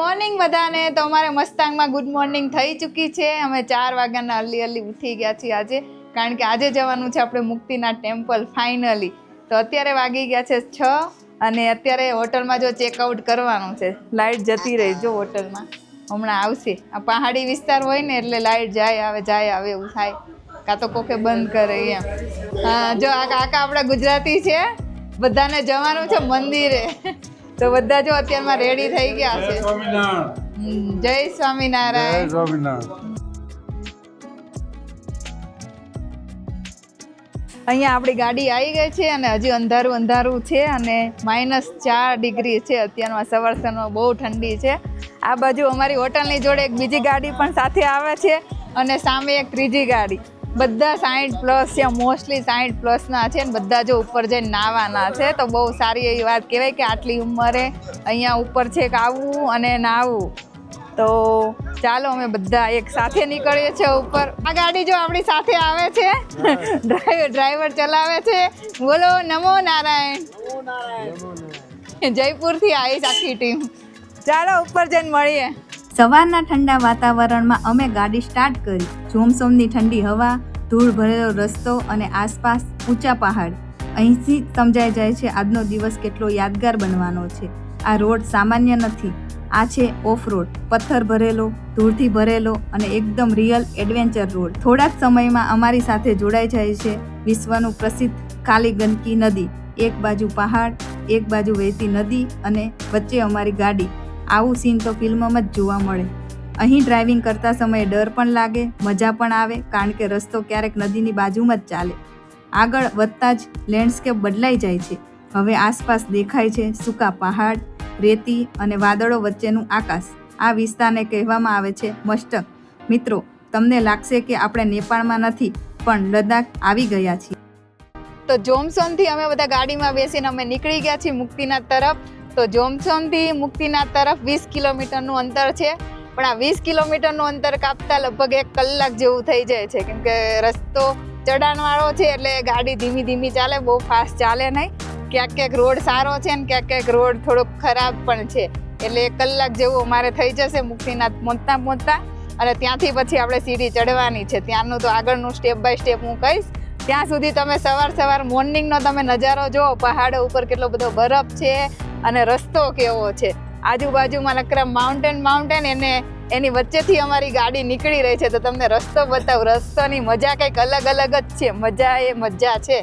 Morning બધાને. તો અમારે મસ્તાંગમાં ગુડ મોર્નિંગ થઈ ચૂકી છે. અમે 4 વાગ્યાના અર્લી ઉઠી ગયા છીએ આજે, કારણ કે આજે જવાનું છે આપણે મુક્તિનાથ ટેમ્પલ ફાઇનલી. તો અત્યારે વાગી ગયા છે 6 અને અત્યારે હોટલમાં જો ચેકઆઉટ કરવાનું છે. લાઇટ જતી રહી જો હોટલમાં, હમણાં આવશે. આ પહાડી વિસ્તાર હોય ને એટલે લાઇટ જાય આવે એવું થાય, કાં તો કોકે બંધ કરે એમ. હા જો આ કાકા આપણા ગુજરાતી છે, બધાને જવાનું છે મંદિરે. તો બધા જો અત્યારમાં રેડી થઈ ગયા છે. જય સ્વામિનારાયણ. અહીંયા આપણી ગાડી આવી ગઈ છે અને હજી અંધારું છે અને -4 ડિગ્રી છે અત્યારમાં. સવારમાં બહુ ઠંડી છે. આ બાજુ અમારી હોટલની જોડે એક બીજી ગાડી પણ સાથે આવે છે અને સામે એક ત્રીજી ગાડી. બધા 60+ છે, મોસ્ટલી 60+ છે ને બધા જો ઉપર જઈને નાવાના છે. તો બહુ સારી એવી વાત કહેવાય કે આટલી ઉંમરે અહીંયા ઉપર છેક આવવું અને નાહવું. તો ચાલો અમે બધા એક સાથે નીકળીએ છીએ ઉપર. આ ગાડી જો આપણી સાથે આવે છે, ડ્રાઈવર ચલાવે છે. બોલો નમો નારાયણ. જયપુરથી આવી આખી ટીમ. ચાલો ઉપર જઈને મળીએ. સવારના ઠંડા વાતાવરણમાં અમે ગાડી સ્ટાર્ટ કરી. ઝોમઝોમની ઠંડી હવા, ધૂળ ભરેલો રસ્તો અને આસપાસ ઊંચા પહાડ. અહીંથી સમજાઈ જાય છે આજનો દિવસ કેટલો યાદગાર બનવાનો છે. આ રોડ સામાન્ય નથી, આ છે ઓફ રોડ. પથ્થર ભરેલો, ધૂળથી ભરેલો અને એકદમ રિયલ એડવેન્ચર રોડ. થોડા જ સમયમાં અમારી સાથે જોડાઈ જાય છે વિશ્વનું પ્રસિદ્ધ કાલી ગંદકી નદી. એક બાજુ પહાડ, એક બાજુ વહેતી નદી અને વચ્ચે અમારી ગાડી. આવું સીન તો ફિલ્મમાં જ જોવા મળે. અહીં ડ્રાઇવિંગ કરતા સમયે ડર પણ લાગે, મજા પણ આવે, કારણ કે રસ્તો ક્યારેક નદીની બાજુમાં જ ચાલે. આગળ વધતા જ લેન્ડસ્કેપ બદલાઈ જાય છે. હવે આસપાસ દેખાય છે સૂકા પહાડ, રેતી અને વાદળો વચ્ચેનું આકાશ. આ વિસ્તારને કહેવામાં આવે છે મસ્તક. મિત્રો, તમને લાગશે કે આપણે નેપાળમાં નથી પણ લદ્દાખ આવી ગયા છીએ. તો જોમસોમથી અમે બધા ગાડીમાં બેસીને અમે નીકળી ગયા છીએ મુક્તિનાથ તરફ. તો જોમસોમથી મુક્તિનાથ તરફ 20 કિલોમીટરનું અંતર છે. પણ આ 20 કિલોમીટરનું અંતર કાપતા લગભગ 1 કલાક જેવું થઈ જાય છે, કેમ કે રસ્તો ચઢાણવાળો છે એટલે ગાડી ધીમી ચાલે, બહુ ફાસ્ટ ચાલે નહીં. ક્યાંક રોડ સારો છે ને ક્યાંક રોડ થોડોક ખરાબ પણ છે. એટલે 1 કલાક જેવું અમારે થઈ જશે મુક્તિનાથ પહોંચતા. અને ત્યાંથી પછી આપણે સીડી ચડવાની છે. ત્યાંનું તો આગળનું સ્ટેપ બાય સ્ટેપ હું કહીશ. ત્યાં સુધી તમે સવાર મોર્નિંગનો તમે નજારો જુઓ. પહાડો ઉપર કેટલો બધો બરફ છે અને રસ્તો કેવો છે. આજુબાજુમાં નકરા માઉન્ટેન એને એની વચ્ચેથી અમારી ગાડી નીકળી રહી છે. તો તમને રસ્તો બતાવું. રસ્તાની મજા કંઈક અલગ જ છે. મજા છે.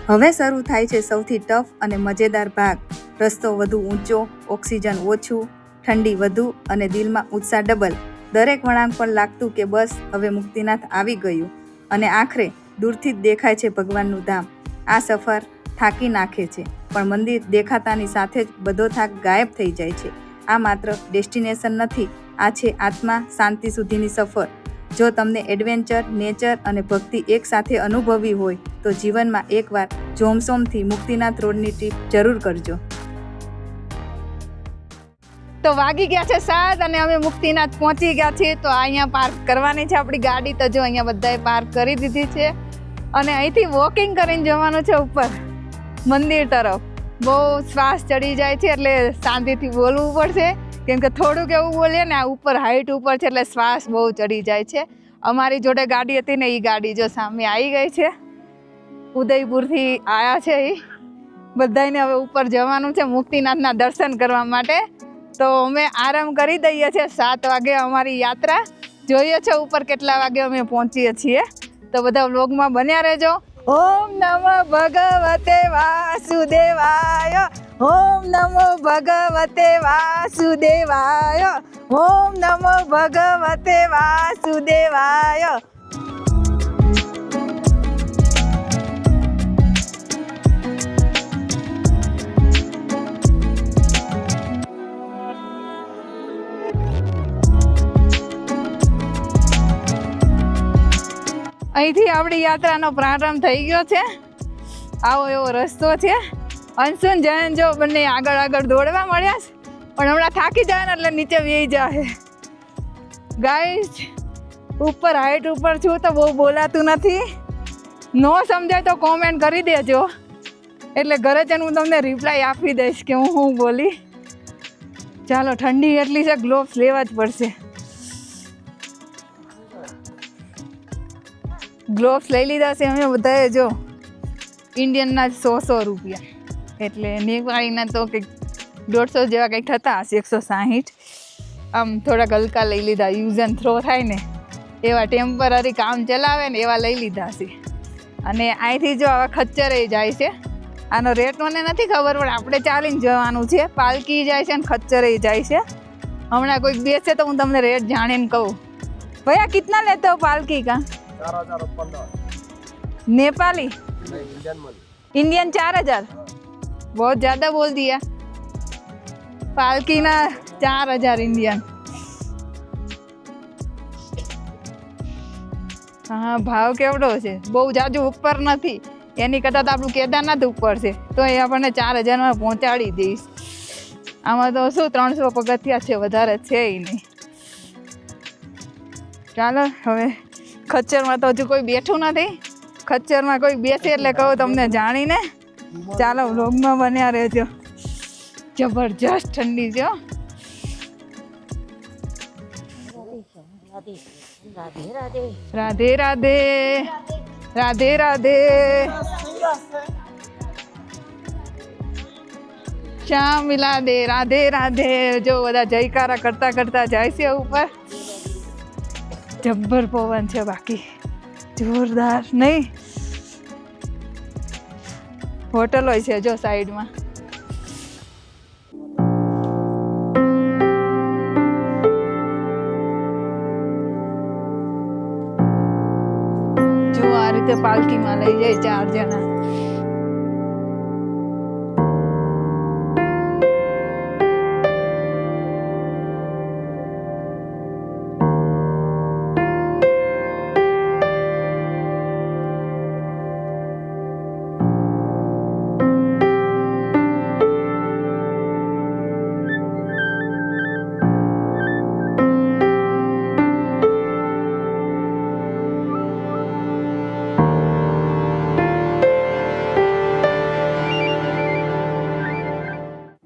હવે શરૂ થાય છે સૌથી ટફ અને મજેદાર ભાગ. રસ્તો વધુ ઊંચો, ઓક્સિજન ઓછું, ઠંડી વધુ અને દિલમાં ઉત્સાહ ડબલ. દરેક વળાંક પણ લાગતું કે બસ હવે મુક્તિનાથ આવી ગયું. અને આખરે દૂરથી જ દેખાય છે ભગવાનનું ધામ. આ સફર થાકી નાખે છે, પણ મંદિર દેખાતાની સાથે જ બધો થાક ગાયબ થઈ જાય છે. આ માત્ર ડેસ્ટિનેશન નથી, આ છે આત્મા શાંતિ સુધીની સફર. જો તમને એડવેન્ચર, નેચર અને ભક્તિ એકસાથે અનુભવવી હોય તો જીવનમાં એકવાર જોમસોમથી મુક્તિનાથ રોડની ટ્રીપ જરૂર કરજો. તો વાગી ગયા છે 7 અને અમે મુક્તિનાથ પહોંચી ગયા છીએ. તો અહીંયા પાર્ક કરવાની છે આપણી ગાડી. તો જો અહીંયા બધાએ પાર્ક કરી દીધી છે અને અહીંથી વોકિંગ કરીને જવાનું છે ઉપર મંદિર તરફ. બહુ શ્વાસ ચડી જાય છે એટલે શાંતિથી બોલવું પડશે, કેમ કે થોડુંક એવું બોલીએ ને આ ઉપર હાઈટ ઉપર છે એટલે શ્વાસ બહુ ચડી જાય છે. અમારી જોડે ગાડી હતી ને એ ગાડી જો સામે આવી ગઈ છે. ઉદયપુરથી આવ્યા છે એ બધાને. હવે ઉપર જવાનું છે મુક્તિનાથના દર્શન કરવા માટે. તો અમે આરામ કરી દઈએ છીએ. 7 વાગે અમારી યાત્રા. જોઈએ છે ઉપર કેટલા વાગે અમે પહોંચીએ છીએ. તો બધા વ્લોગમાં બન્યા રહેજો. ઓમ નમો ભગવતે વાસુદેવાય. ઓમ નમો ભગવતે વાસુદેવાય. ઓમ નમો ભગવતે વાસુદેવાય. અહીંથી આપણી યાત્રાનો પ્રારંભ થઈ ગયો છે. આવો એવો રસ્તો છે. અંશુન જયન જો બંને આગળ દોડવા મળ્યા છે, પણ હમણાં થાકી જાય ને એટલે નીચે બેસી જાય. ગાઈસ, ઉપર હાઈટ ઉપર છું તો બહુ બોલાતું નથી. નો સમજાય તો કોમેન્ટ કરી દેજો, એટલે ઘરે જઈને હું તમને રિપ્લાય આપી દઈશ કે હું બોલી. ચાલો, ઠંડી એટલી છે, ગ્લોવ્સ લેવા જ પડશે. ગ્લોવ્સ લઈ લીધા છે અમે બધાએ. જો ઇન્ડિયનના 100 રૂપિયા, એટલે નેપાળીના તો કંઈક 150 જેવા કંઈક થતા હશે, 160. આમ થોડાક હલકા લઈ લીધા, યુઝ એન્ડ થ્રો થાય ને એવા, ટેમ્પરરી કામ ચલાવે ને એવા લઈ લીધા છે. અને અહીંથી જો આવા ખચ્ચરે જાય છે. આનો રેટ મને નથી ખબર, પણ આપણે ચાલીને જવાનું છે. પાલકી જાય છે ને ખચ્ચરે જાય છે. હમણાં કોઈક બેસે તો હું તમને રેટ જાણીને કહું. ભૈયા કિતના લેતે હો પાલકી કા? 4015 नेपाली, इंडियन 4000. बहुत ज़्यादा बोल दिया. पालकी ना 4000 इंडियन. હા, ભાવ કેવડો છે, બહુ જાજુ ઉપર નથી. એની કરતાં તો આપણું કેદારનાથ ઉપર છે, તો એ આપણને 4000માં પહોંચાડી દઈશ. આમાં તો શું 300 પગથિયા છે, વધારે છે નહીં. ચાલો હવે, ખચ્ચરમાં તો હજુ કોઈ બેઠું નથી. ખચ્ચરમાં કોઈ બેસે એટલે કહું તમને જાણીને. ચાલો, વ્લોગમાં બન્યા રહેજો. જબરજસ્ત ઠંડી છે. રાધે રાધે, રાધે રાધે, શ્યામ મિલા દે. રાધે રાધે. જો બધા જયકારા કરતા કરતા જાય છે ઉપર. જબ્બર પવન છે, બાકી જોરદાર નહીં. હોટલ હોય છે જો સાઈડમાં. જો આ રીતે પાલકીમાં લઈ જાય 4 જણા.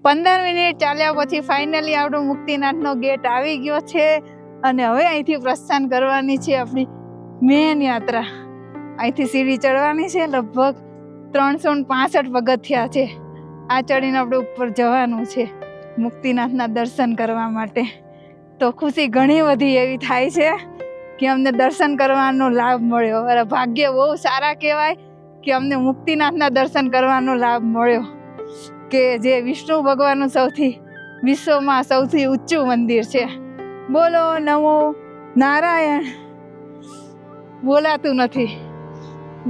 પંદર મિનિટ ચાલ્યા પછી ફાઇનલી આપણો મુક્તિનાથનો ગેટ આવી ગયો છે. અને હવે અહીંથી પ્રસ્થાન કરવાની છે આપણી મેન યાત્રા. અહીંથી સીડી ચડવાની છે, લગભગ 365 પગથિયા છે. આ ચડીને આપણે ઉપર જવાનું છે મુક્તિનાથના દર્શન કરવા માટે. તો ખુશી ઘણી બધી એવી થાય છે કે અમને દર્શન કરવાનો લાભ મળ્યો. અરે ભાગ્ય બહુ સારા કહેવાય કે અમને મુક્તિનાથના દર્શન કરવાનો લાભ મળ્યો, કે જે વિષ્ણુ ભગવાનનું વિશ્વમાં સૌથી ઊંચું મંદિર છે. બોલો નમો નારાયણ. બોલાતું નથી.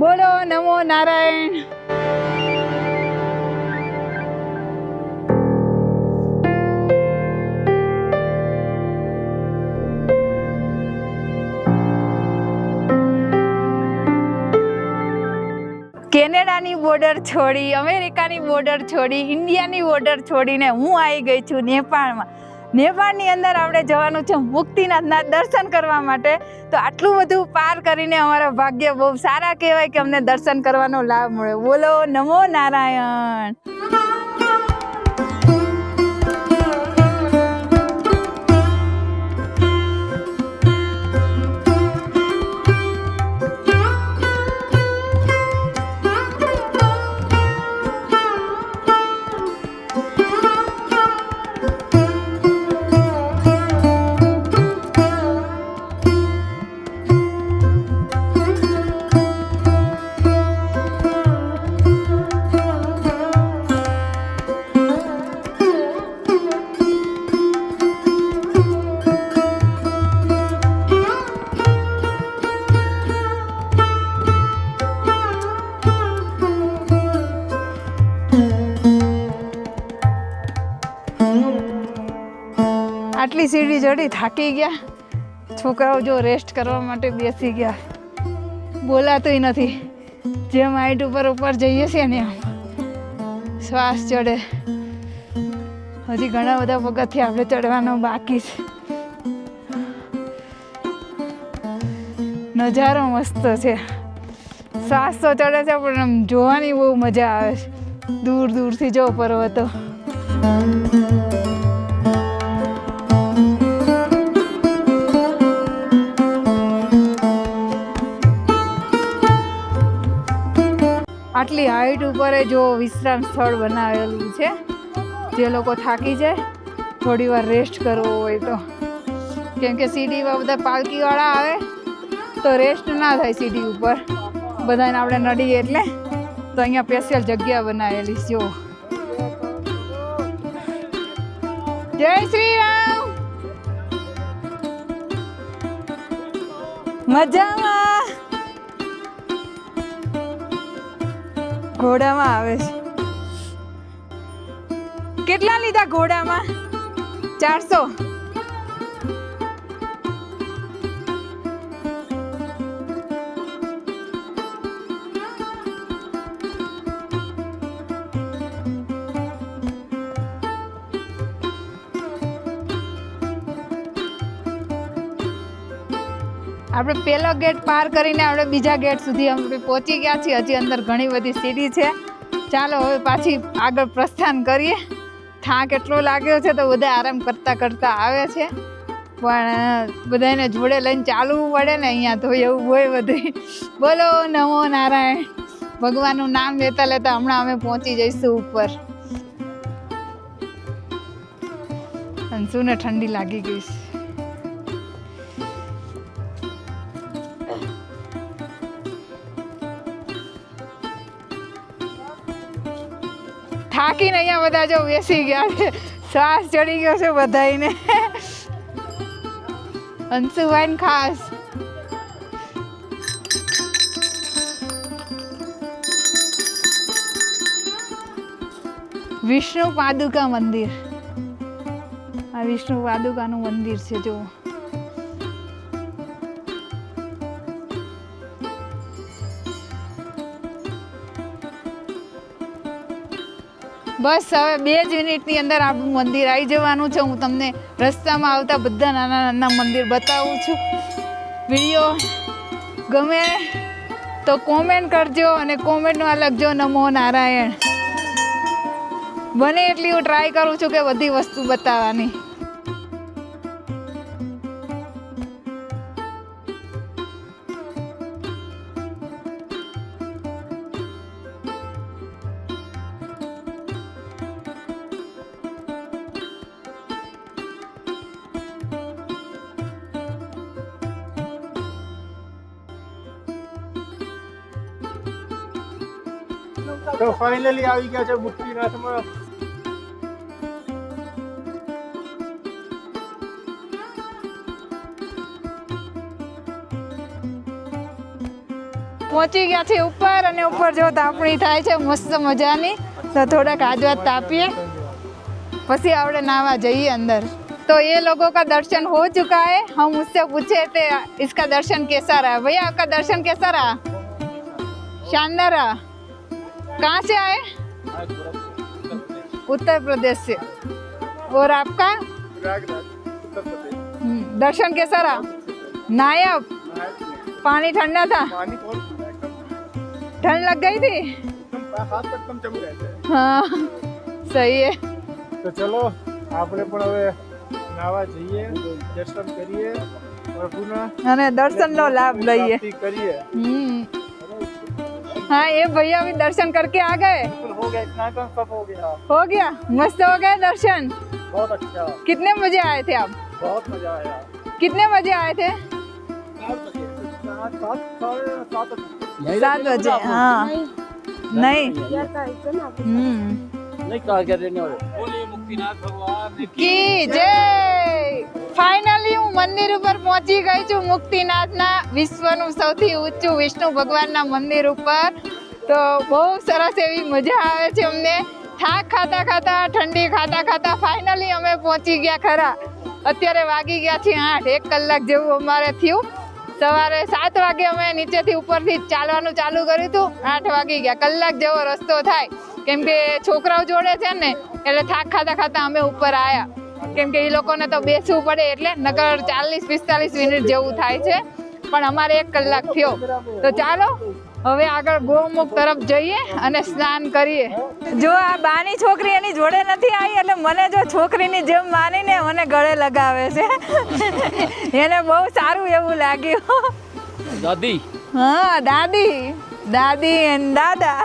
બોલો નમો નારાયણ. કેનેડાની બોર્ડર છોડી, અમેરિકાની બોર્ડર છોડી, ઇન્ડિયાની બોર્ડર છોડીને હું આવી ગઈ છું નેપાળમાં. નેપાળની અંદર આપણે જવાનું છે મુક્તિનાથના દર્શન કરવા માટે. તો આટલું બધું પાર કરીને અમારા ભાગ્ય બહુ સારા કહેવાય કે અમને દર્શન કરવાનો લાભ મળ્યો. બોલો નમો નારાયણ. આટલી સીડી ચડી થાકી ગયા. છોકરાઓ જો રેસ્ટ કરવા માટે બેસી ગયા. બોલાતુંય નથી. જેમ હાઈટ ઉપર જઈએ છીએ ને શ્વાસ ચડે. હજી ઘણા બધા પગથિયા આપણે ચડવાનો બાકી છે. નજારો મસ્ત છે. શ્વાસ તો ચડે છે પણ આમ જોવાની બહુ મજા આવે છે. દૂર દૂરથી જો પર્વતો. આટલી હાઈટ ઉપર જો વિશ્રામ સ્થળ બનાવેલું છે, જે લોકો થાકી જાય થોડી વાર રેસ્ટ કરવો હોય તો, કેમ કે સીડીમાં બધા પાલકીવાળા આવે તો રેસ્ટ ના થાય સીડી ઉપર, બધાને આપણે નડીએ એટલે, તો અહીંયા સ્પેશિયલ જગ્યા બનાવેલી જો. જય શ્રી રામ. મજામાં. ઘોડામાં આવે છે. કેટલા લીધા ઘોડામાં? 400. આપણે પહેલો ગેટ પાર કરીને આપણે બીજા ગેટ સુધી આપણે પહોંચી ગયા છીએ. હજી અંદર ઘણી બધી સીડી છે. ચાલો હવે પાછી આગળ પ્રસ્થાન કરીએ. થાક એટલો લાગ્યો છે તો બધા આરામ કરતા કરતા આવે છે, પણ બધાને જોડે લઈને ચાલવું પડે ને અહીંયા તો, એવું હોય બધું. બોલો નમો નારાયણ. ભગવાનનું નામ લેતા લેતા હમણાં અમે પહોંચી જઈશું ઉપર. અંશુને ઠંડી લાગી ગઈ છે. થાકીને અહીંયા બધા જો બેસી ગયા છે, શ્વાસ ચડી ગયો છે બધાને. અંશુભાઈ ખાસ. વિષ્ણુ પાદુકા મંદિર. આ વિષ્ણુ પાદુકાનું મંદિર છે જો. બસ હવે 2 જ મિનિટની અંદર આપણું મંદિર આવી જવાનું છે. હું તમને રસ્તામાં આવતા બધા નાના નાના મંદિર બતાવું છું. વિડીયો ગમે તો કોમેન્ટ કરજો અને કોમેન્ટમાં લખજો નમો નારાયણ. બને એટલી હું ટ્રાય કરું છું કે બધી વસ્તુ બતાવવાની. તો ફાઇનલી આવી ગયા છે મુક્તિનાથમાં. પહોંચી ગયા છે ઉપર, અને ઉપર જો તાપણી થાય છે મસ્ત મજાની, તો થોડાક આજવાત તાપીએ પછી આપણે नावा जाइए अंदर. तो ये लोगों का दर्शन हो चुका है. हम उससे पूछे थे इसका दर्शन कैसा रहा. भैया आपका दर्शन कैसा रहा? शानदार रहा. कहाँ से आए? उत्तर प्रदेश से. और आपका दर्शन कैसा रहा? नायब. पानी ठंडा था? ठंड लग गई थी? हाँ सही है. तो चलो આપણે પણ હવે નાવા જઈએ, દર્શન કરીએ, પ્રભુના અને દર્શનનો લાભ લઈએ. हाँ ये भैया भी दर्शन करके आ गए. हो गया, इतना तो सब हो गया. हो गया, मस्त हो गया दर्शन. बहुत अच्छा. कितने बजे आए थे आप? बहुत मजा आया. कितने बजे आए थे? 7 बजे. हाँ नहीं नहीं कहा क्या रहने वाले. बोलिए मुक्तिनाथ भगवान की जय. ફાઇનલી હું મંદિર ઉપર પહોંચી ગઈ છું, મુક્તિનાથના વિશ્વનું સૌથી ઊંચું વિષ્ણુ ભગવાનના મંદિર ઉપર. તો બહુ સરસ એવી મજા આવે છે અમને. થાક ખાતા ખાતા, ઠંડી ખાતા ખાતા ફાઇનલી અમે પહોંચી ગયા ખરા. અત્યારે વાગી ગયા છે 8. 1 કલાક જેવું અમારે થયું. સવારે 7 વાગે અમે નીચેથી ઉપરથી ચાલવાનું ચાલુ કર્યું હતું. 8 વાગી ગયા. કલાક જેવો રસ્તો થાય, કેમ કે છોકરાઓ જોડે છે ને, એટલે થાક ખાતા ખાતા અમે ઉપર આવ્યા. કેમ કે એ લોકોને તો બેસવું પડે, એટલે નકર 40-45 મિનિટ જેવું થાય છે, પણ અમારે 1 કલાક થયો. તો ચાલો હવે આગળ ગોમુખ તરફ જઈએ અને સ્નાન કરીએ. જો આ બાની છોકરી એની જોડે નથી આવી, એટલે મને જો છોકરીની જેમ માનીને મને ગળે લગાવે છે. એને બહુ સારું એવું લાગ્યું. દાદી. હા દાદી, દાદી એન્ડ દાદા.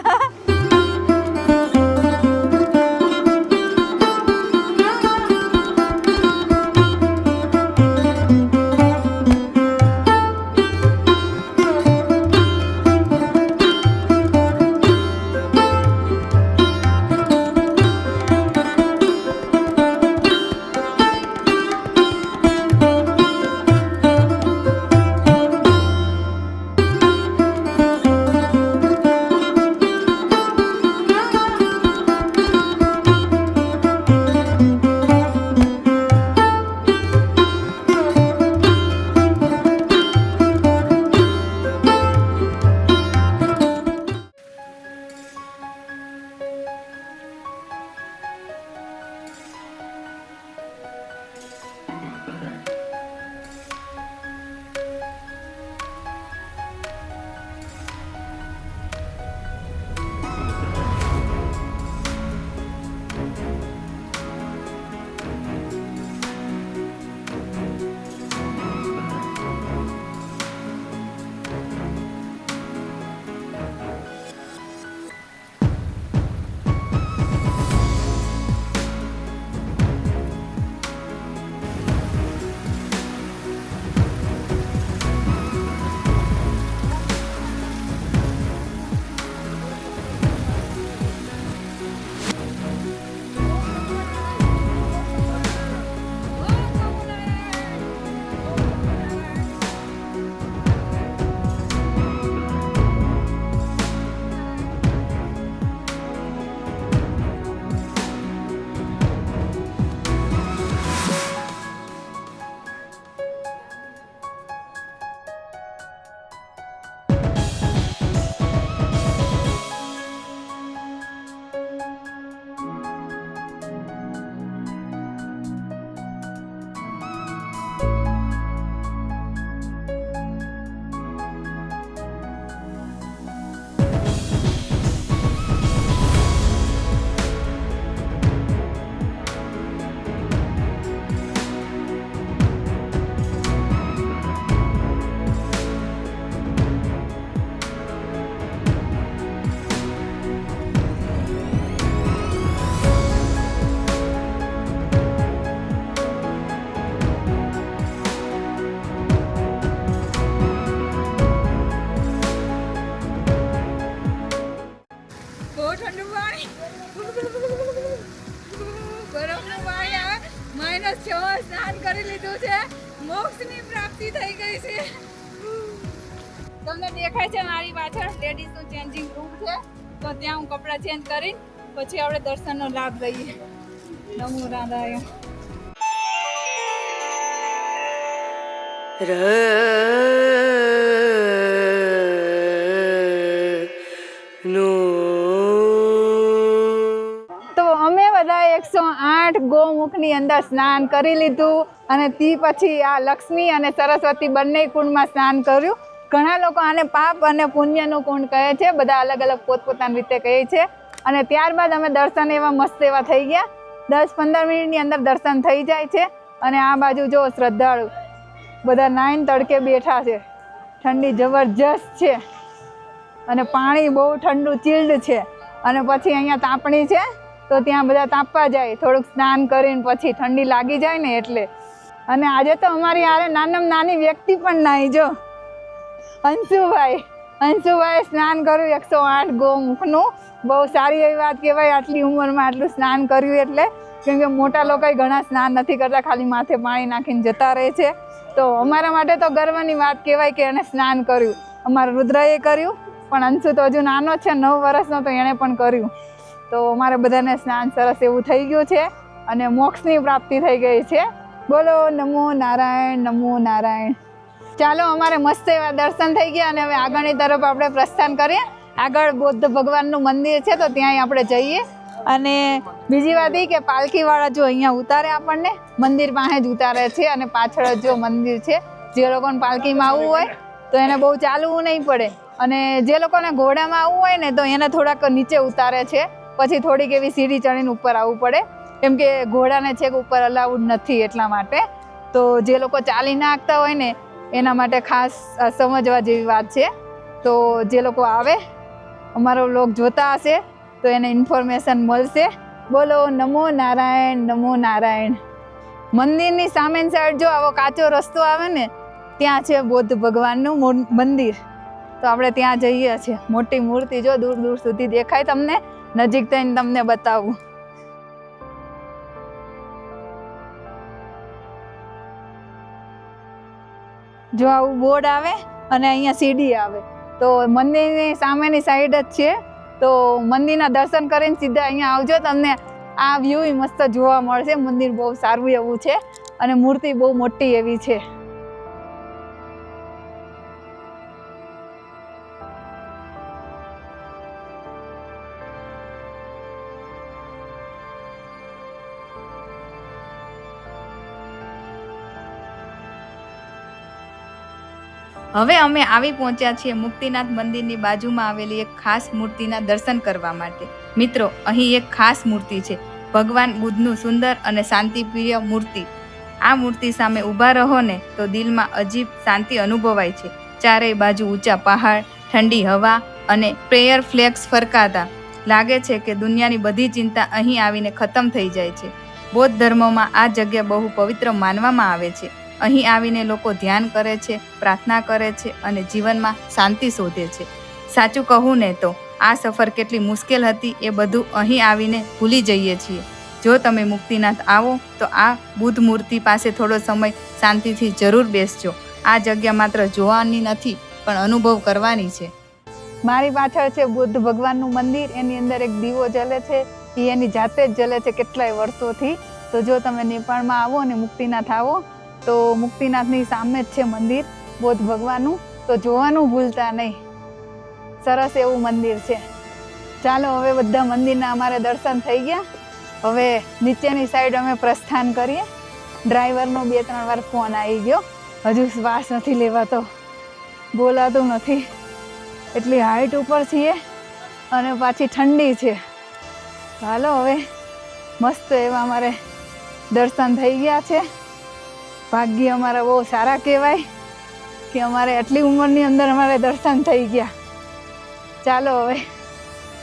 પાણી, બરફનું પાણી આવે. -6 સ્નાન કરી લીધું છે, મોક્ષની પ્રાપ્તિ થઈ ગઈ છે. તમને દેખાય છે મારી પાછળ લેડીઝનું ચેન્જિંગ રૂમ છે, તો ત્યાં હું કપડાં ચેન્જ કરી પછી આપણે દર્શનનો લાભ લઈએ. નમો નારાયણ. તો અમે બધા 108 ગૌમુખની અંદર સ્નાન કરી લીધું અને તે પછી આ લક્ષ્મી અને સરસ્વતી બંને કુંડમાં સ્નાન કર્યું. ઘણા લોકો આને પાપ અને પુણ્યનું કુંડ કહે છે, બધા અલગ અલગ પોતપોતાની રીતે કહે છે. અને ત્યારબાદ અમે દર્શન એવા મસ્ત એવા થઈ ગયા. 10-15 મિનિટની અંદર દર્શન થઈ જાય છે. અને આ બાજુ જો શ્રદ્ધાળુ બધા નાઈન તડકે બેઠા છે, ઠંડી જબરજસ્ત છે અને પાણી બહુ ઠંડુ ચીલ્ડ છે. અને પછી અહીંયા તાપણી છે, તો ત્યાં બધા તાપવા જાય, થોડુંક સ્નાન કરીને પછી ઠંડી લાગી જાય ને એટલે. અને આજે તો અમારી હારે નાનામાં નાની વ્યક્તિ પણ નાહી, જો અંશુભાઈ સ્નાન કર્યું 108 ગૌમુખનું. બહુ સારી એવી વાત કહેવાય આટલી ઉંમરમાં આટલું સ્નાન કર્યું એટલે, કેમ કે મોટા લોકોય ઘણા સ્નાન નથી કરતા, ખાલી માથે પાણી નાખીને જતા રહે છે. તો અમારા માટે તો ગર્વની વાત કહેવાય કે એને સ્નાન કર્યું. અમારા રુદ્રએ કર્યું, પણ અંશુ તો હજુ નાનો છે, 9 વર્ષનો, તો એણે પણ કર્યું. તો અમારે બધાને સ્નાન સરસ એવું થઈ ગયું છે અને મોક્ષની પ્રાપ્તિ થઈ ગઈ છે. બોલો નમો નારાયણ, નમો નારાયણ. ચાલો, અમારે મસ્ત એવા દર્શન થઈ ગયા અને હવે આગળની તરફ આપણે પ્રસ્થાન કરીએ. આગળ બૌદ્ધ ભગવાનનું મંદિર છે, તો ત્યાંય આપણે જઈએ. અને બીજી વાત એ કે પાલખીવાળા જો અહીંયા ઉતારે, આપણને મંદિર પાસે જ ઉતારે છે. અને પાછળ જો મંદિર છે, જે લોકોને પાલખીમાં આવવું હોય તો એને બહુ ચાલવું નહીં પડે. અને જે લોકોને ઘોડામાં આવવું હોય ને તો એને થોડાક નીચે ઉતારે છે, પછી થોડીક એવી સીડી ચડીને ઉપર આવવું પડે, કેમ કે ઘોડાને છેક ઉપર અલાઉડ નથી એટલા માટે. તો જે લોકો ચાલી નાખતા હોય ને એના માટે ખાસ સમજવા જેવી વાત છે. તો જે લોકો આવે, અમારો વ્લોગ જોતા હશે તો એને ઇન્ફોર્મેશન મળશે. બોલો નમો નારાયણ, નમો નારાયણ. મંદિરની સામેની સાઈડ જો આવો કાચો રસ્તો આવે ને, ત્યાં છે બૌદ્ધ ભગવાનનું મંદિર. તો આપણે ત્યાં જઈએ છીએ. મોટી મૂર્તિ જો દૂર દૂર સુધી દેખાય તમને, નજીક થઈને તમને બતાવું. જો આવું બોર્ડ આવે અને અહીંયા સીડી આવે, તો મંદિરની સામેની સાઈડ જ છે. તો મંદિરના દર્શન કરીને સીધા અહીંયા આવજો, તમને આ વ્યૂ મસ્ત જોવા મળશે. મંદિર બહુ સારું એવું છે અને મૂર્તિ બહુ મોટી એવી છે. હવે અમે આવી પહોંચ્યા છીએ મુક્તિનાથ મંદિરની બાજુમાં આવેલી એક ખાસ મૂર્તિના દર્શન કરવા માટે. મિત્રો, અહીં એક ખાસ મૂર્તિ છે, ભગવાન બુદ્ધનું સુંદર અને શાંતિપ્રિય મૂર્તિ. આ મૂર્તિ સામે ઊભા રહો ને તો દિલમાં અજીબ શાંતિ અનુભવાય છે. ચારેય બાજુ ઊંચા પહાડ, ઠંડી હવા અને પ્રેયર ફ્લેગ્સ ફરકાતા લાગે છે કે દુનિયાની બધી ચિંતા અહીં આવીને ખતમ થઈ જાય છે. બૌદ્ધ ધર્મમાં આ જગ્યા બહુ પવિત્ર માનવામાં આવે છે. અહીં આવીને લોકો ધ્યાન કરે છે, પ્રાર્થના કરે છે અને જીવનમાં શાંતિ શોધે છે. સાચું કહું ને તો આ સફર કેટલી મુશ્કેલ હતી એ બધું અહીં આવીને ભૂલી જઈએ છીએ. જો તમે મુક્તિનાથ આવો તો આ બુદ્ધ મૂર્તિ પાસે થોડો સમય શાંતિથી જરૂર બેસજો. આ જગ્યા માત્ર જોવાની નથી પણ અનુભવ કરવાની છે. મારી પાછળ છે બુદ્ધ ભગવાનનું મંદિર. એની અંદર એક દીવો જલે છે, એ એની જાતે જ જલે છે કેટલાય વર્ષોથી. તો જો તમે નેપાળમાં આવો અને મુક્તિનાથ આવો તો મુક્તિનાથની સામે જ છે મંદિર બૌદ્ધ ભગવાનનું, તો જોવાનું ભૂલતા નહીં. સરસ એવું મંદિર છે. ચાલો, હવે બધા મંદિરના અમારે દર્શન થઈ ગયા. હવે નીચેની સાઈડ અમે પ્રસ્થાન કરીએ. ડ્રાઈવરનો 2-3 વાર ફોન આવી ગયો, હજુ શ્વાસ નથી લેવાતો, બોલાતું નથી. એટલી હાઈટ ઉપર છીએ અને પાછી ઠંડી છે. ચાલો, હવે મસ્ત એવા અમારે દર્શન થઈ ગયા છે. ભાગ્ય અમારા બહુ સારા કહેવાય કે અમારે આટલી ઉંમરની અંદર અમારે દર્શન થઈ ગયા. ચાલો, હવે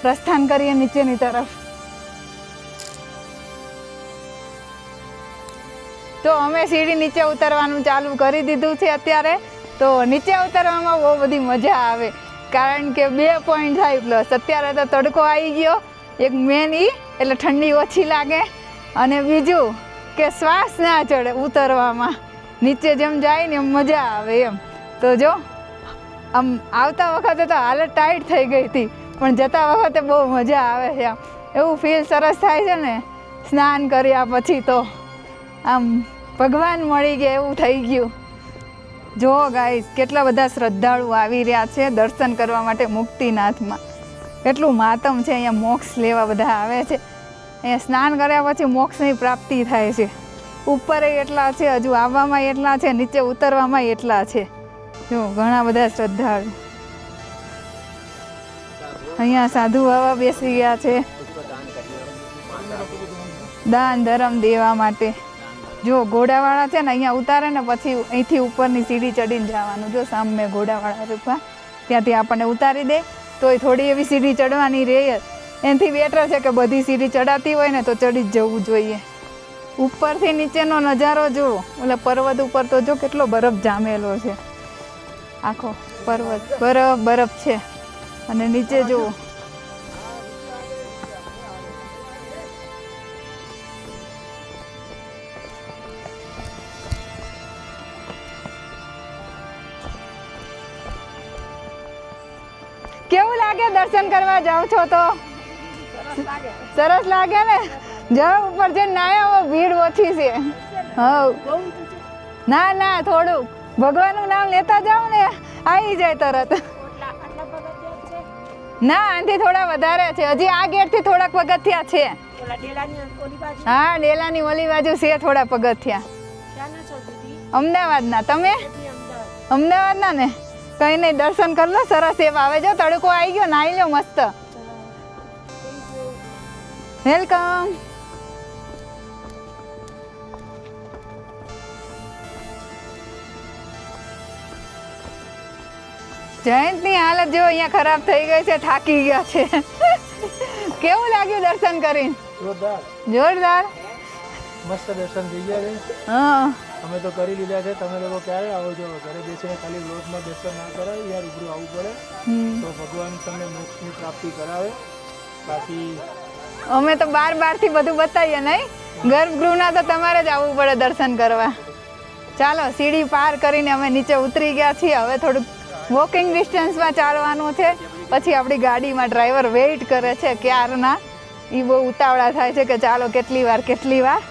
પ્રસ્થાન કરીએ નીચેની તરફ. તો અમે સીડી નીચે ઉતરવાનું ચાલુ કરી દીધું છે અત્યારે. તો નીચે ઉતરવામાં બહુ બધી મજા આવે, કારણ કે 2.5+ અત્યારે તો તડકો આવી ગયો એક મેન ઈ એટલે ઠંડી ઓછી લાગે, અને બીજું કે શ્વાસ ના ચડે ઉતરવામાં, નીચે જેમ જાય ને એમ મજા આવે એમ. તો જો આમ આવતા વખતે તો હાલત ટાઈટ થઈ ગઈ હતી, પણ જતા વખતે બહુ મજા આવે છે. આમ એવું ફીલ સરસ થાય છે ને સ્નાન કર્યા પછી તો આમ ભગવાન મળી ગયા એવું થઈ ગયું. જો ગાઈસ કેટલા બધા શ્રદ્ધાળુ આવી રહ્યા છે દર્શન કરવા માટે મુક્તિનાથમાં. કેટલું માતમ છે, અહીંયા મોક્ષ લેવા બધા આવે છે. અહીંયા સ્નાન કર્યા પછી મોક્ષની પ્રાપ્તિ થાય છે. ઉપર એટલા છે, હજુ આવવામાં એટલા છે, નીચે ઉતરવામાં એટલા છે. જો ઘણા બધા શ્રદ્ધાળુ અહીંયા સાધુ બાબા બેસી ગયા છે દાન ધર્મ દેવા માટે. જો ઘોડાવાળા છે ને અહીંયા ઉતારે ને પછી અહીંથી ઉપરની સીડી ચડીને જવાનું. જો સામે ઘોડાવાળા રૂપા ત્યાંથી આપણને ઉતારી દે, તોય થોડી એવી સીડી ચડવાની રહે. એનાથી બેટર છે કે બધી સીડી ચડાતી હોય ને તો ચડી જ જવું જોઈએ. ઉપરથી નીચેનો નજારો જુઓ, ઓલા પર્વત ઉપર તો જો કેટલો બરફ જામેલો છે, આખો પર્વત બરફ છે, અને નીચે જુઓ કેવું લાગે. દર્શન કરવા જાવ છો તો સરસ લાગે ને. જરા ઉપર જઈને નાયા ભીડ ઓછી છે. હા ના ના થોડુંક ભગવાનનું નામ લેતા જાવ ને આવી જાય તરત. ના આનાથી થોડા વધારે છે, હજી આ ગેટ થી થોડાક પગથિયા છે. હા ડેલાની ઓલી બાજુ છે થોડા પગથિયા. અમદાવાદના. તમે અમદાવાદના ને? કઈ નહીં, દર્શન કરી લો, સરસ એવા આવે. જો તડકો આવી ગયો, નાઈ લો મસ્ત. વેલકમ. જયંતની હાલત જો અહીંયા ખરાબ થઈ ગઈ છે, થાકી ગયા છે. કેવું લાગ્યું દર્શન કરીને? જોરદાર જોરદાર મસ્ત દર્શન થઈ ગયા છે. હા અમે તો કરી લીધા છે. તમે લોકો ક્યારે આવો છો? ઘરે બેસીને ખાલી વ્લોગમાં દર્શન ના કરાય યાર, રૂબરૂ આવવું પડે તો ભગવાન તમને મોક્ષની પ્રાપ્તિ કરાવે. બાકી અમે તો બારથી બધું બતાવીએ નહીં. ગર્ભગૃહના તો તમારે જ આવવું પડે દર્શન કરવા. ચાલો સીડી પાર કરીને અમે નીચે ઉતરી ગયા છીએ. હવે થોડુંક વોકિંગ ડિસ્ટન્સમાં ચાલવાનું છે. પછી આપણી ગાડીમાં ડ્રાઈવર વેઇટ કરે છે ક્યારના. એ બહુ ઉતાવળા થાય છે કે ચાલો કેટલી વાર.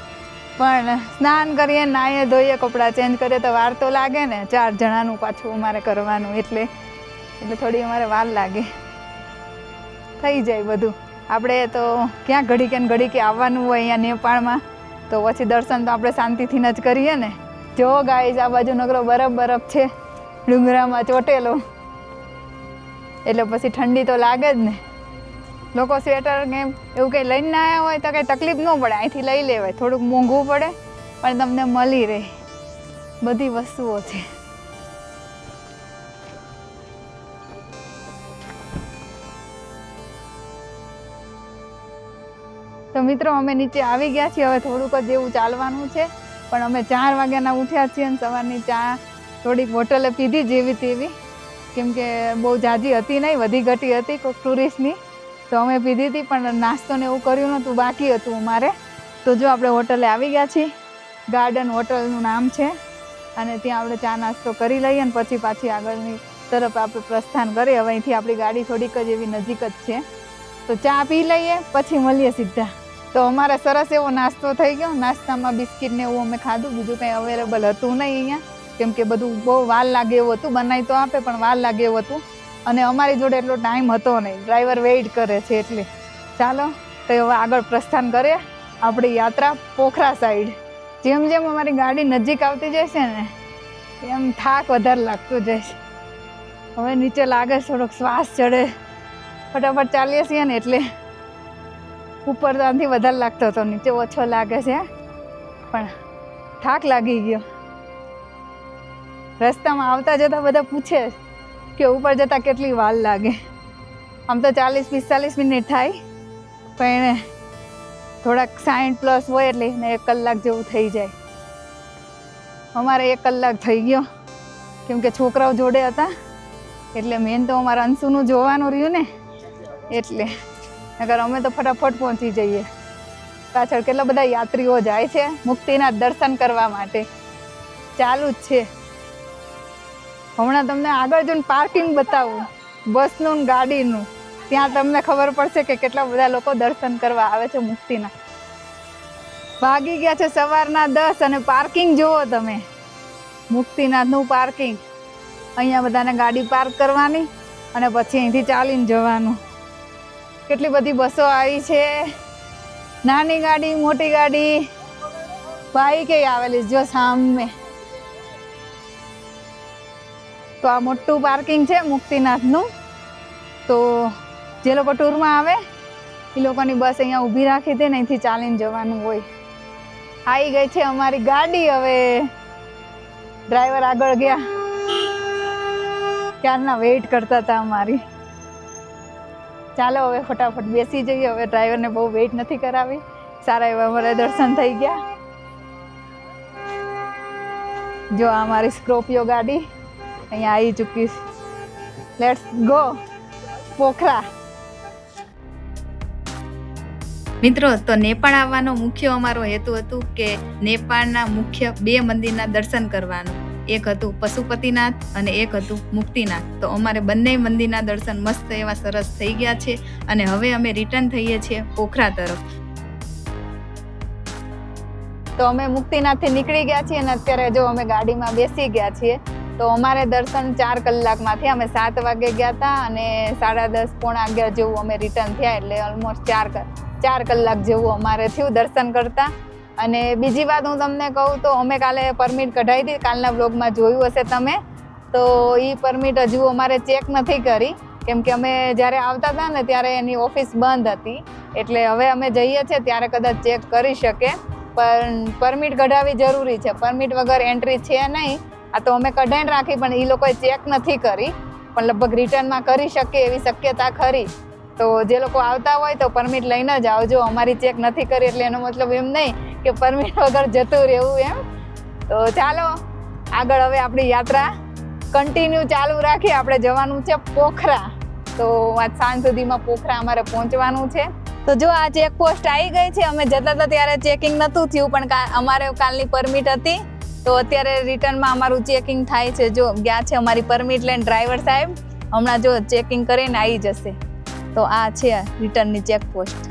પણ સ્નાન કરીએ, નાહીએ ધોઈએ, કપડાં ચેન્જ કરીએ તો વાર તો લાગે ને. 4 જણાનું પાછું અમારે કરવાનું, એટલે થોડી અમારે વાર લાગે. થઈ જાય બધું. આપણે તો ક્યાં ઘડી કે આવવાનું હોય અહીંયા નેપાળમાં, તો પછી દર્શન તો આપણે શાંતિથી જ કરીએ ને. જો ગાઈસ આ બાજુ નગરો બરફ છે, ડુંગરામાં ચોટેલો, એટલે પછી ઠંડી તો લાગે જ ને. લોકો સ્વેટર કે એવું કંઈ લઈને ના આવ્યા હોય તો કંઈ તકલીફ ન પડે, અહીંથી લઈ લેવાય. થોડુંક મોંઘું પડે પણ તમને મળી રહે બધી વસ્તુઓ છે. તો મિત્રો અમે નીચે આવી ગયા છીએ. હવે થોડુંક જ એવું ચાલવાનું છે, પણ અમે 4 વાગ્યાના ઉઠ્યા છીએ અને સવારની ચા થોડીક હોટલે પીધી જેવી તેવી, કેમ કે બહુ જાજી હતી નહીં, વધી ઘટી હતી કોઈક ટુરિસ્ટની, તો અમે પીધી હતી. પણ નાસ્તો ને એવું કર્યું નહોતું, બાકી હતું અમારે. તો જો આપણે હોટલે આવી ગયા છીએ. ગાર્ડન હોટલનું નામ છે, અને ત્યાં આપણે ચા નાસ્તો કરી લઈએ અને પછી પાછી આગળની તરફ આપણે પ્રસ્થાન કરીએ. હવે અહીંથી આપણી ગાડી થોડીક જ એવી નજીક જ છે, તો ચા પી લઈએ પછી મળીએ સીધા. તો અમારે સરસ એવો નાસ્તો થઈ ગયો. નાસ્તામાં બિસ્કિટ ને એવું અમે ખાધું, બીજું કંઈ અવેલેબલ હતું નહીં અહીંયા, કેમ કે બધું બહુ વાર લાગે એવું હતું. બનાવી તો આપે પણ વાર લાગે એવું હતું, અને અમારી જોડે એટલો ટાઈમ હતો નહીં. ડ્રાઈવર વેઇટ કરે છે એટલે. ચાલો તો હવે આગળ પ્રસ્થાન કરીએ આપણી યાત્રા પોખરા સાઈડ. જેમ જેમ અમારી ગાડી નજીક આવતી જશે ને એમ થાક વધારે લાગતો જશે. હવે નીચે લાગે થોડોક શ્વાસ ચડે, ફટાફટ ચાલીએ છીએ ને એટલે. ઉપર તો આનાથી વધારે લાગતો હતો, નીચે ઓછો લાગે છે, પણ થાક લાગી ગયો. રસ્તામાં આવતા જતા બધા પૂછે કે ઉપર જતાં કેટલી વાર લાગે. આમ તો 40-45 મિનિટ થાય, પણ થોડાક 60+ હોય એટલે 1 કલાક જેવું થઈ જાય. અમારે 1 કલાક થઈ ગયો, કેમ કે છોકરાઓ જોડે હતા એટલે મેન તો અમારા અંશુનું જોવાનું રહ્યું ને, એટલે નકર અમે તો ફટાફટ પહોંચી જઈએ. પાછળ કેટલા બધા યાત્રીઓ જાય છે મુક્તિના દર્શન કરવા માટે. ચાલુ જ છે. હમણાં તમને આગળ જઈને પાર્કિંગ બતાવું બસનું ને ગાડીનું. ત્યાં તમને ખબર પડશે કે કેટલા બધા લોકો દર્શન કરવા આવે છે મુક્તિના. વાગી ગયા છે સવારના 10 અને પાર્કિંગ જુઓ તમે. મુક્તિનાથનું પાર્કિંગ. અહીંયા બધાને ગાડી પાર્ક કરવાની અને પછી અહીંથી ચાલીને જવાનું. કેટલી બધી બસો આવી છે. નાની ગાડી, મોટી ગાડી, બાઈકે આવેલી જો સામે. તો આ મોટું પાર્કિંગ છે મુક્તિનાથનું. તો જે લોકો ટૂરમાં આવે એ લોકોની બસ અહીંયા ઊભી રાખી દે ને અહીંથી ચાલીને જવાનું હોય. આવી ગઈ છે અમારી ગાડી. હવે ડ્રાઈવર આગળ ગયા. ક્યારના વેઇટ કરતા હતા અમારી. ચાલો હવે ફટાફટ બેસી જઈએ. હવે ડ્રાઈવરને બહુ વેઇટ નથી કરાવી. સારા એવા અમારે દર્શન થઈ ગયા. જો આ અમારી સ્કોર્પિયો ગાડી અહીંયા આવી ચૂકી છે. Let's go Pokhara. મિત્રો, તો નેપાળ આવવાનો મુખ્ય અમારો હેતુ હતું કે નેપાળના મુખ્ય 2 મંદિરના દર્શન કરવાનું. એક હતું પશુપતિનાથ અને એક હતું મુક્તિનાથ. તો અમારે બંને મંદિરના દર્શન મસ્ત એવા સરસ થઈ ગયા છે અને હવે અમે રિટર્ન થઈએ છીએ પોખરા તરફ. તો અમે મુક્તિનાથથી નીકળી ગયા છીએ અને અત્યારે જો અમે ગાડીમાં બેસી ગયા છીએ. તો અમારે દર્શન 4 કલાકમાં થયા. અમે 7 વાગે ગયા હતા અને 10:30 પોણા 11 જેવું અમે રિટર્ન થયા. એટલે ઓલમોસ્ટ 4 કલાક જેવું અમારે થયું દર્શન કરતા. અને બીજી વાત હું તમને કહું તો અમે કાલે પરમિટ કઢાવી હતી. કાલના બ્લોગમાં જોયું હશે તમે. તો એ પરમિટ હજુ અમારે ચેક નથી કરી કેમ કે અમે જ્યારે આવતા હતા ને ત્યારે એની ઓફિસ બંધ હતી. એટલે હવે અમે જઈએ છીએ ત્યારે કદાચ ચેક કરી શકે. પણ પરમિટ કઢાવવી જરૂરી છે. પરમિટ વગર એન્ટ્રી છે નહીં. આ તો અમે કઢાઈને રાખી પણ એ લોકોએ ચેક નથી કરી. પણ લગભગ રિટર્નમાં કરી શકે એવી શક્યતા ખરી. તો જે લોકો આવતા હોય તો પરમિટ લઈને જ આવજો. અમારી ચેક નથી કરી એટલે એનો મતલબ એમ નહીં કે પરમિટ વગર જતું રહેવું એમ. તો ચાલો આગળ હવે આપણી યાત્રા કન્ટિન્યુ ચાલુ રાખીએ. આપણે જવાનું છે પોખરા. તો આજ સાંજ સુધીમાં પોખરા અમારે પહોંચવાનું છે. તો જો આ ચેકપોસ્ટ આવી ગઈ છે. અમે જતા હતા ત્યારે ચેકિંગ નહોતું થયું પણ અમારે કાલની પરમિટ હતી. તો અત્યારે રિટર્નમાં અમારું ચેકિંગ થાય છે. જો ગયા છે અમારી પરમિટ લઈને ડ્રાઈવર સાહેબ. હમણાં જો ચેકિંગ કરીને આવી જશે. તો આ છે રિટર્નની ચેકપોસ્ટ.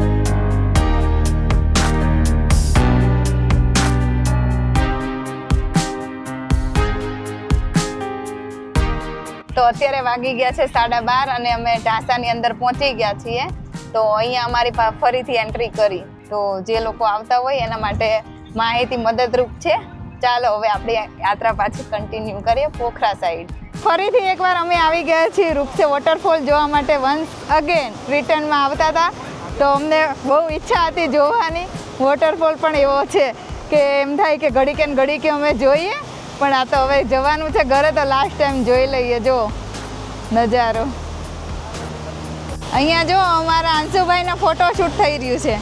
તો અત્યારે વાગી ગયા છે 12:30 અને અમે ઢાસાની અંદર પહોંચી ગયા છીએ. તો અહીંયા અમારી ફરીથી એન્ટ્રી કરી. તો જે લોકો આવતા હોય એના માટે માહિતી મદદરૂપ છે. ચાલો હવે આપણી યાત્રા પાછી કન્ટિન્યુ કરીએ પોખરા સાઈડ. ફરીથી એકવાર અમે આવી ગયા છીએ રૂપસે વોટરફોલ જોવા માટે. વન્સ અગેન રિટર્નમાં આવતા હતા તો અમને બહુ ઈચ્છા હતી જોવાની. વોટરફોલ પણ એવો છે કે એમ થાય કે ઘડીકે અમે જોઈએ. પણ આ તો હવે જવાનું છે ઘરે તો લાસ્ટ ટાઈમ જોઈ લઈએ. જો નજારો અહીંયા જો અમારા અંશુભાઈના ફોટોશૂટ થઈ રહ્યું છે.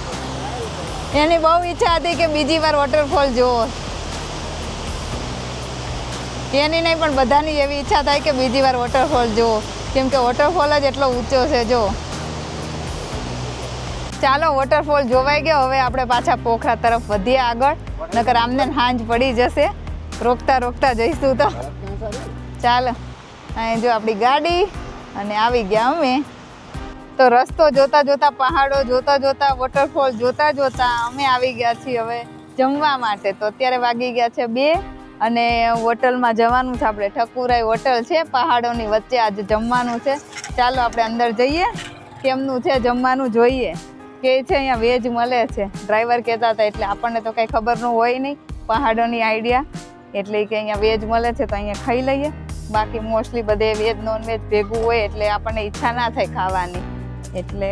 એની બહુ ઈચ્છા હતી કે બીજી વાર વોટરફોલ જોવો. એની નહીં પણ બધાની એવી ઈચ્છા થાય કે બીજી વાર વોટરફોલ જોવો કેમ કે વોટરફોલ જ એટલો ઊંચો છે. જો ચાલો વોટરફોલ જોવાઈ ગયો. હવે આપણે પાછા પોખરા તરફ વધીએ આગળ. નકર આમને સાંજ પડી જશે. રોકતા જઈશું તો ચાલો. અહીં જો આપણી ગાડી અને આવી ગયા અમે. તો રસ્તો જોતા પહાડો જોતા વોટરફોલ જોતા અમે આવી ગયા છીએ હવે જમવા માટે. તો અત્યારે વાગી ગયા છે 2 અને હોટલમાં જવાનું છે. આપણે ઠકુરાઈ હોટલ છે પહાડોની વચ્ચે. આજે જમવાનું છે. ચાલો આપણે અંદર જઈએ. કેમનું છે જમવાનું જોઈએ. કે છે અહીંયા વેજ મળે છે. ડ્રાઈવર કહેતા હતા એટલે આપણને તો કંઈ ખબરનું હોય નહીં પહાડોની આઈડિયા. એટલે કે અહીંયા વેજ મળે છે તો અહીંયા ખાઈ લઈએ. બાકી મોસ્ટલી બધે વેજ નોનવેજ ભેગું હોય એટલે આપણને ઈચ્છા ના થાય ખાવાની. એટલે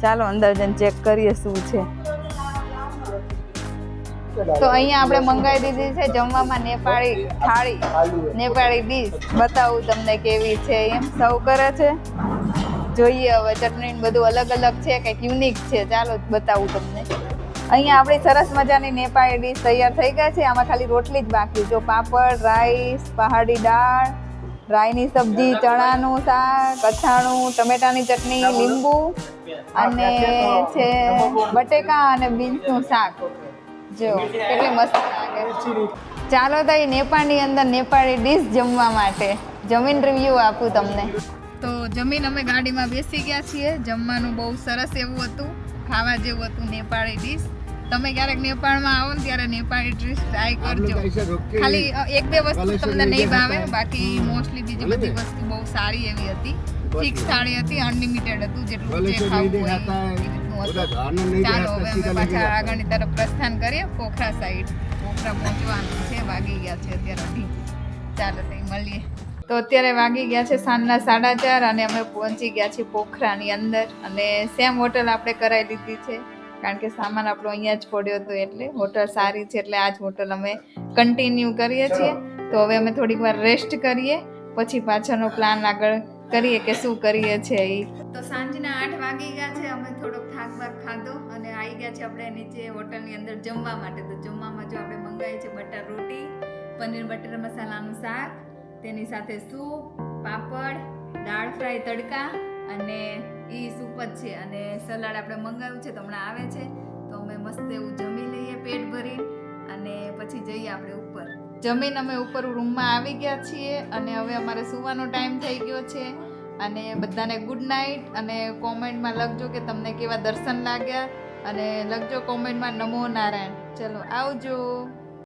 ચાલો અંદર જઈને ચેક કરીએ શું છે. તો અહીંયા આપણે મંગાવી દીધી છે જમવામાં નેપાળી થાળી, નેપાળી ડીશ. બતાવું તમને કેવી છે. એમ સર્વ કરે છે. જોઈએ હવે ચટણી બધું અલગ છે કંઈક યુનિક છે. ચાલો બતાવું તમને. અહીંયા આપણી સરસ મજાની નેપાળી ડીશ તૈયાર થઈ ગઈ છે. આમાં ખાલી રોટલી જ બાકી. જો પાપડ, રાઈસ, પહાડી દાળ, રાઈની સબ્જી, ચણાનું શાક, અથાણું, ટમેટાની ચટણી, લીંબુ અને છે બટેકા અને બીન્સનું શાક. જો કેટલી મસ્ત લાગે. ચાલો તો એ નેપાળની અંદર નેપાળી ડીશ જમવા માટે જમીન રિવ્યૂ આપું તમને. તો જમીન અમે ગાડીમાં બેસી ગયા છીએ. જમવાનું બહુ સરસ એવું હતું, ખાવા જેવું હતું નેપાળી ડીશ. તમે ક્યારેક નેપાળમાં આવો ને ત્યારે નેપાળી ડીશ ટ્રાય કરજો. ખાલી એક બે વસ્તુ તમને નહીં ભાવે, બાકી મોસ્ટલી બીજી બધી વસ્તુ બહુ સારી એવી હતી. ફિક્સ થાળી હતી, અનલિમિટેડ હતું, જેટલું જે ખાવું હોય એ રીતનું હતું. ચાલો હવે અમે પાછા આગળની તરફ પ્રસ્થાન કરીએ. પોખરા સાઈડ પોખરા પહોંચવાનું છે. વાગી ગયા છે અત્યારે અઢી. ચાલો તો મળીએ. તો અત્યારે વાગી ગયા છે સાંજના 4:30 અને અમે પહોંચી ગયા છીએ પોખરાની અંદર. અને સેમ હોટલ આપણે કરાવી લીધી છે, કારણ કે સામાન આપણો અહીંયા જ પડ્યો હતો, એટલે હોટલ સારી છે એટલે આ જ હોટલ અમે કન્ટિન્યુ કરીએ છીએ. તો હવે અમે થોડીક વાર રેસ્ટ કરીએ, પછી પાછળનો પ્લાન આગળ કરીએ કે શું કરીએ છે એ. તો સાંજના 8 વાગી ગયા છે. અમે થોડોક થાક બાક ખાધો અને આવી ગયા છે આપણે નીચે હોટલની અંદર જમવા માટે. તો જમવામાં જો આપણે મંગાવી છે બટર રોટી, પનીર બટર મસાલાનું શાક, તેની સાથે સૂપ, પાપડ, દાળ ફ્રાય તડકા અને એ સૂપ જ છે. અને સલાડ આપણે મંગાવ્યું છે તો હમણાં આવે છે. તો અમે મસ્ત એવું જમી લઈએ પેટ ભરી અને પછી જઈએ આપણે ઉપર. જમીન અમે ઉપર રૂમમાં આવી ગયા છીએ અને હવે અમારે સૂવાનો ટાઈમ થઈ ગયો છે. અને બધાને ગુડ નાઇટ. અને કોમેન્ટમાં લખજો કે તમને કેવા દર્શન લાગ્યા અને લખજો કોમેન્ટમાં નમો નારાયણ. ચલો આવજો.